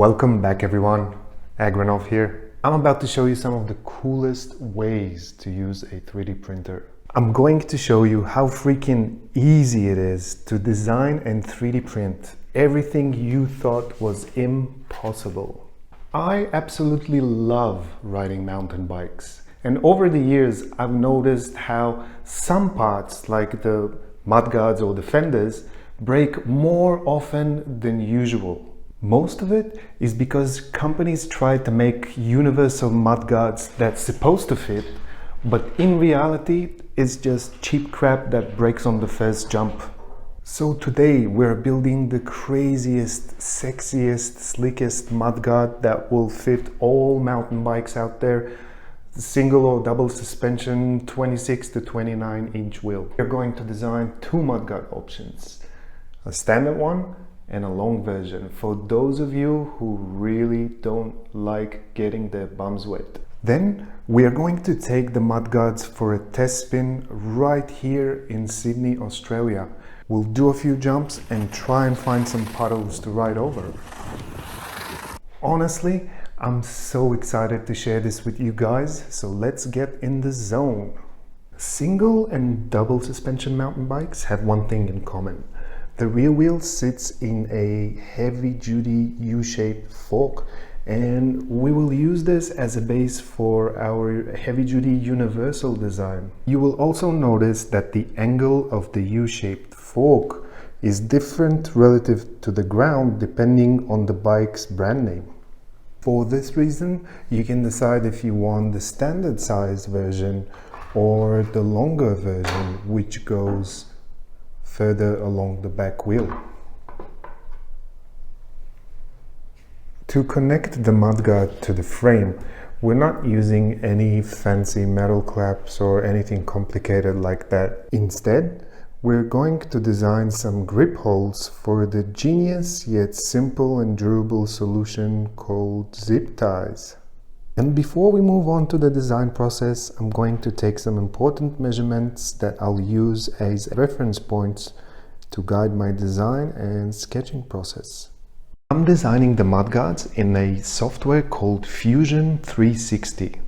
Welcome back everyone, Agranov here. I'm about to show you some of the coolest ways to use a 3D printer. I'm going to show you how freaking easy it is to design and 3D print everything you thought was impossible. I absolutely love riding mountain bikes, and over the years I've noticed how some parts like the mudguards or the fenders break more often than usual. Most of it is because companies try to make universal mudguards that's supposed to fit, but in reality it's just cheap crap that breaks on the first jump. So today we're building the craziest, sexiest, slickest mudguard that will fit all mountain bikes out there. Single or double suspension, 26 to 29 inch wheel. We're going to design two mudguard options, a standard one and a long version for those of you who really don't like getting their bums wet. Then we are going to take the mudguards for a test spin right here in Sydney, Australia. We'll do a few jumps and try and find some puddles to ride over. Honestly, I'm so excited to share this with you guys, so let's get in the zone. Single and double suspension mountain bikes have one thing in common. The rear wheel sits in a heavy-duty U-shaped fork, and we will use this as a base for our heavy-duty universal design. You will also notice that the angle of the U-shaped fork is different relative to the ground depending on the bike's brand name. For this reason, you can decide if you want the standard size version or the longer version, which goes further along the back wheel. To connect the mudguard to the frame, we're not using any fancy metal claps or anything complicated like that. Instead, we're going to design some grip holes for the genius yet simple and durable solution called zip ties. And before we move on to the design process, I'm going to take some important measurements that I'll use as reference points to guide my design and sketching process. I'm designing the mudguards in a software called Fusion 360.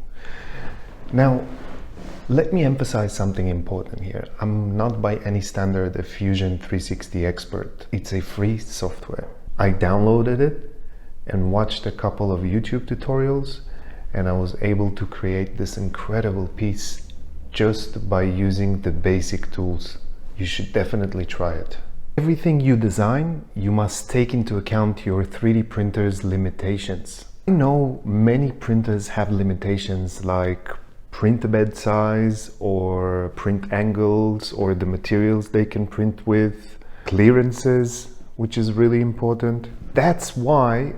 Now, let me emphasize something important here. I'm not by any standard a Fusion 360 expert. It's a free software. I downloaded it and watched a couple of YouTube tutorials, and I was able to create this incredible piece just by using the basic tools. You should definitely try it. Everything you design, you must take into account your 3D printer's limitations. I know many printers have limitations like print bed size or print angles or the materials they can print with, clearances, which is really important. That's why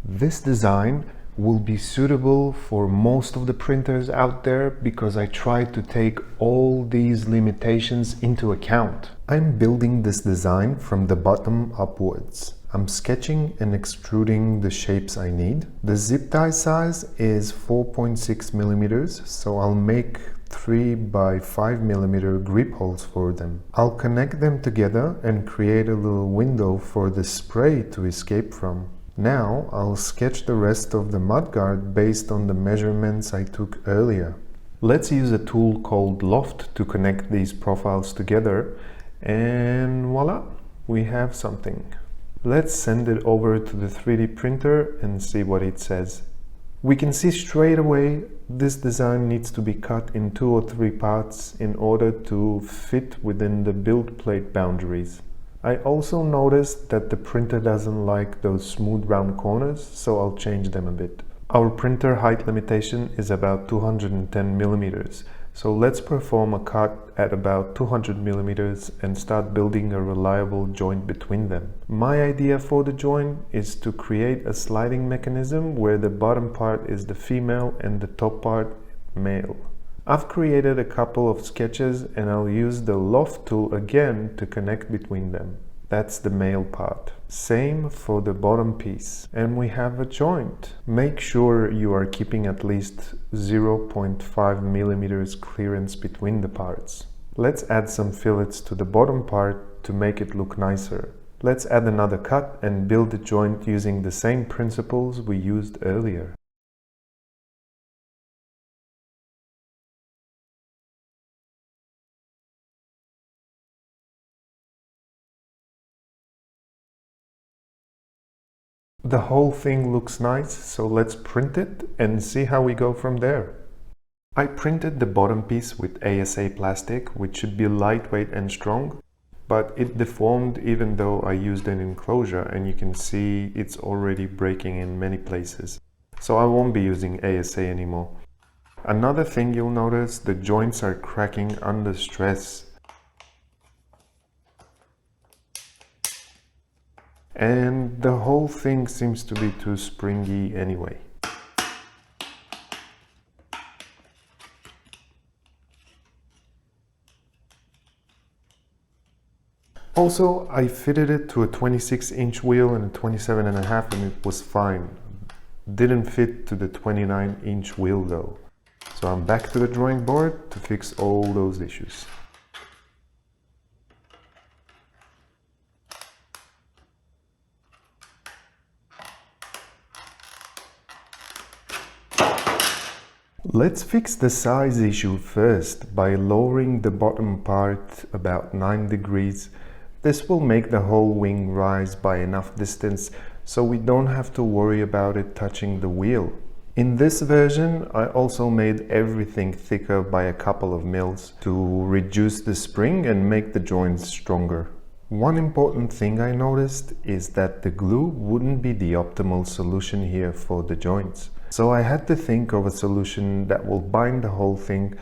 this design will be suitable for most of the printers out there, because I tried to take all these limitations into account. I'm building this design from the bottom upwards. I'm sketching and extruding the shapes I need. The zip tie size is 4.6 millimeters, so I'll make 3 by 5 millimeter grip holes for them. I'll connect them together and create a little window for the spray to escape from. Now I'll sketch the rest of the mudguard based on the measurements I took earlier. Let's use a tool called Loft to connect these profiles together, and voila, we have something. Let's send it over to the 3D printer and see what it says. We can see straight away this design needs to be cut in 2 or 3 parts in order to fit within the build plate boundaries. I also noticed that the printer doesn't like those smooth round corners, so I'll change them a bit. Our printer height limitation is about 210 millimeters, so let's perform a cut at about 200 millimeters and start building a reliable joint between them. My idea for the joint is to create a sliding mechanism where the bottom part is the female and the top part male. I've created a couple of sketches and I'll use the Loft tool again to connect between them. That's the male part. Same for the bottom piece. And we have a joint. Make sure you are keeping at least 0.5 millimeters clearance between the parts. Let's add some fillets to the bottom part to make it look nicer. Let's add another cut and build the joint using the same principles we used earlier. The whole thing looks nice, so let's print it and see how we go from there. I printed the bottom piece with ASA plastic, which should be lightweight and strong, but it deformed even though I used an enclosure, and you can see it's already breaking in many places. So I won't be using ASA anymore. Another thing you'll notice, the joints are cracking under stress. And the whole thing seems to be too springy anyway. Also, I fitted it to a 26-inch wheel and a 27.5 and it was fine. Didn't fit to the 29-inch wheel though. So I'm back to the drawing board to fix all those issues. Let's fix the size issue first by lowering the bottom part about 9 degrees. This will make the whole wing rise by enough distance so we don't have to worry about it touching the wheel. In this version, I also made everything thicker by a couple of mils to reduce the spring and make the joints stronger. One important thing I noticed is that the glue wouldn't be the optimal solution here for the joints. So I had to think of a solution that will bind the whole thing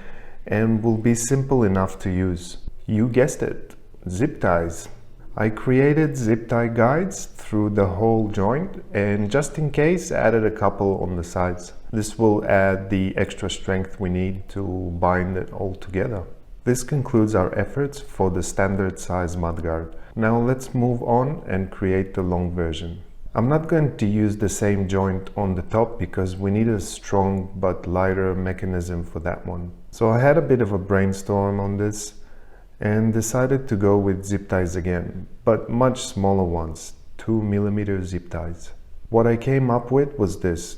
and will be simple enough to use. You guessed it, zip ties. I created zip tie guides through the whole joint and just in case added a couple on the sides. This will add the extra strength we need to bind it all together. This concludes our efforts for the standard size mudguard. Now let's move on and create the long version. I'm not going to use the same joint on the top because we need a strong but lighter mechanism for that one. So I had a bit of a brainstorm on this and decided to go with zip ties again, but much smaller ones, 2mm zip ties. What I came up with was this.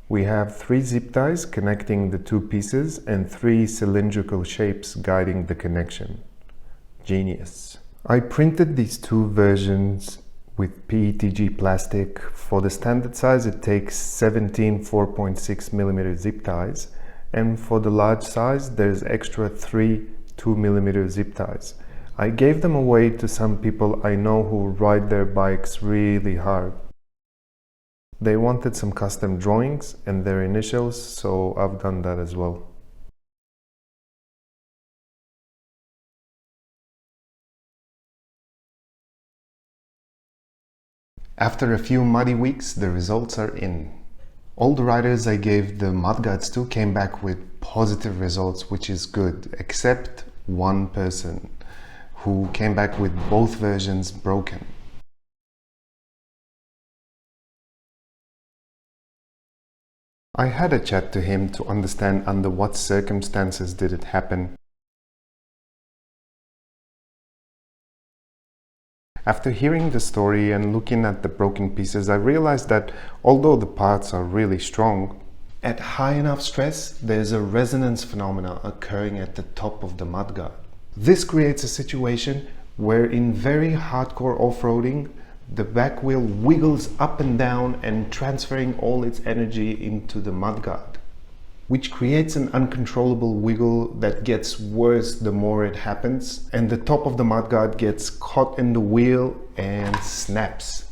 We have 3 zip ties connecting the 2 pieces and 3 cylindrical shapes guiding the connection. Genius. I printed these 2 versions with PETG plastic. For the standard size it takes 17 4.6mm zip ties, and for the large size there's extra 3 2mm zip ties. I gave them away to some people I know who ride their bikes really hard. They wanted some custom drawings and their initials, so I've done that as well. After a few muddy weeks, the results are in. All the riders I gave the mudguards to came back with positive results, which is good, except one person who came back with both versions broken. I had a chat to him to understand under what circumstances did it happen. After hearing the story and looking at the broken pieces, I realized that although the parts are really strong, at high enough stress, there's a resonance phenomena occurring at the top of the mudguard. This creates a situation where in very hardcore off-roading, the back wheel wiggles up and down and transferring all its energy into the mudguard, which creates an uncontrollable wiggle that gets worse the more it happens, and the top of the mudguard gets caught in the wheel and snaps.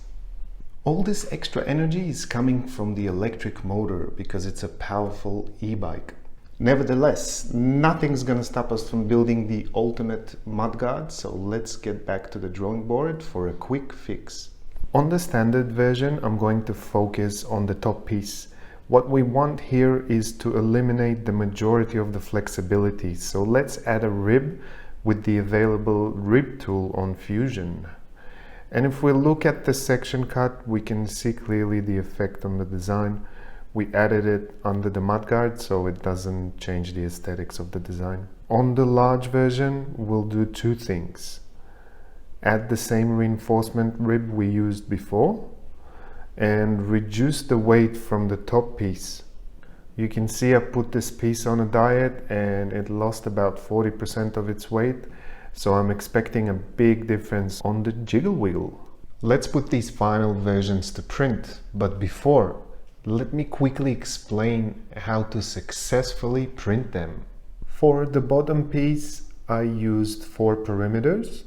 All this extra energy is coming from the electric motor because it's a powerful e-bike. Nevertheless, nothing's gonna stop us from building the ultimate mudguard, so let's get back to the drawing board for a quick fix. On the standard version, I'm going to focus on the top piece. What we want here is to eliminate the majority of the flexibility, so let's add a rib with the available rib tool on Fusion. And if we look at the section cut, we can see clearly the effect on the design. We added it under the mudguard so it doesn't change the aesthetics of the design. On the large version, we'll do 2 things. Add the same reinforcement rib we used before and reduce the weight from the top piece. You can see I put this piece on a diet and it lost about 40% of its weight, so I'm expecting a big difference on the jiggle wiggle. Let's put these final versions to print, but before, let me quickly explain how to successfully print them. For the bottom piece, I used 4 perimeters,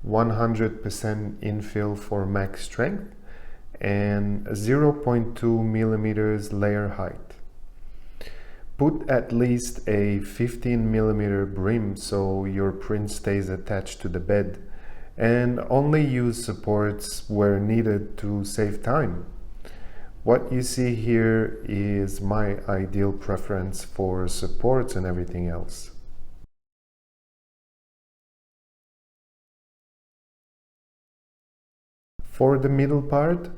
100% infill for max strength, and 0.2 millimeters layer height. Put at least a 15 millimeter brim so your print stays attached to the bed, and only use supports where needed to save time. What you see here is my ideal preference for supports and everything else. For the middle part,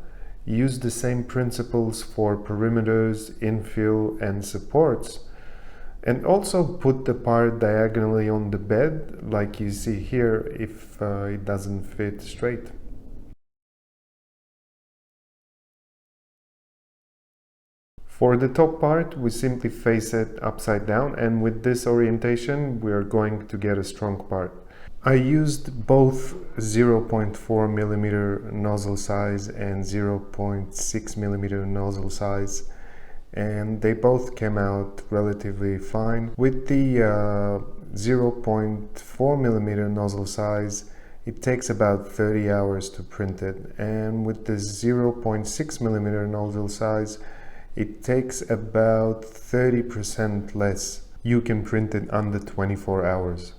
use the same principles for perimeters, infill and supports, and also put the part diagonally on the bed like you see here if it doesn't fit straight. For the top part, we simply face it upside down, and with this orientation we are going to get a strong part. I used both 0.4 millimeter nozzle size and 0.6 millimeter nozzle size, and they both came out relatively fine. With the 0.4 millimeter nozzle size, it takes about 30 hours to print it, and with the 0.6 millimeter nozzle size, it takes about 30% less. You can print it under 24 hours.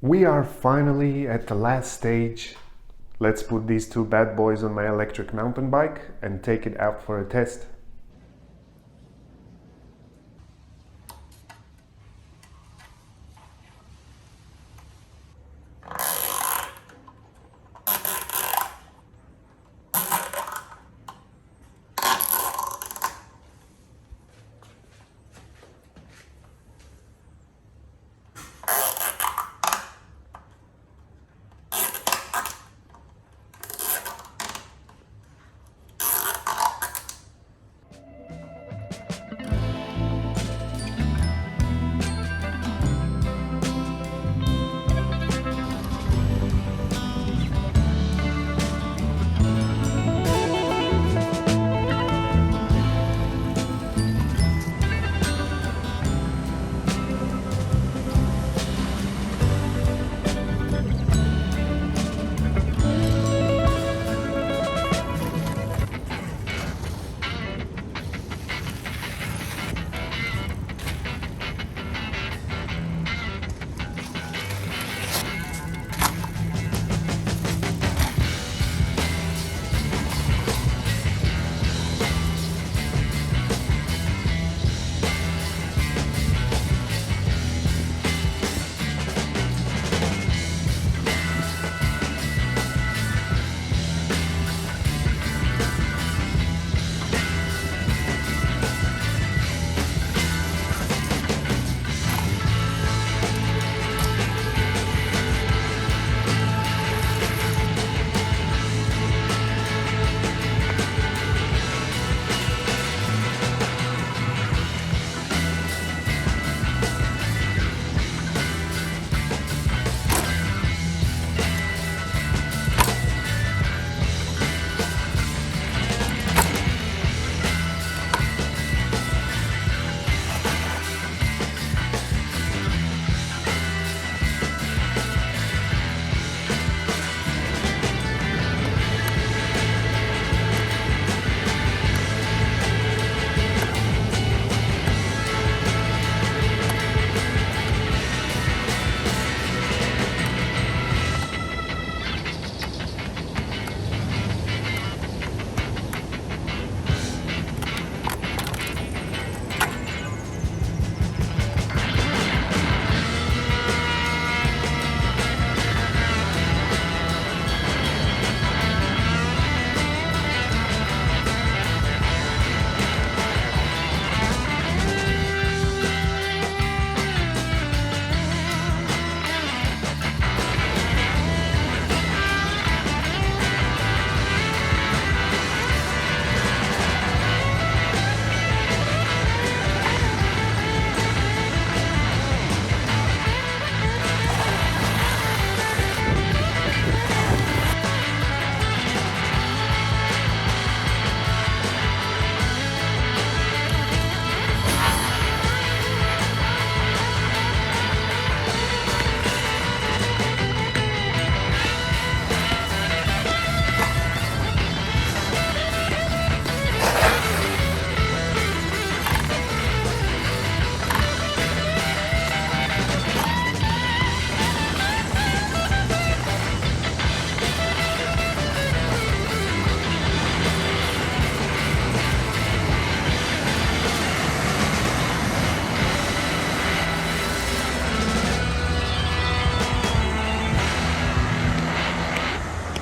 We are finally at the last stage. Let's put these two bad boys on my electric mountain bike and take it out for a test.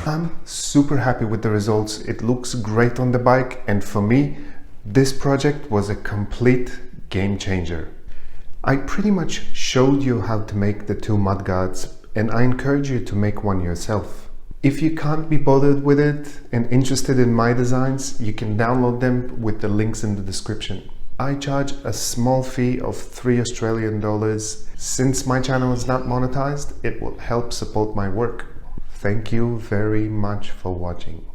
I'm super happy with the results. It looks great on the bike, and for me, this project was a complete game changer. I pretty much showed you how to make the two mudguards, and I encourage you to make one yourself. If you can't be bothered with it and interested in my designs, you can download them with the links in the description. I charge a small fee of $3 Australian. Since my channel is not monetized, it will help support my work. Thank you very much for watching.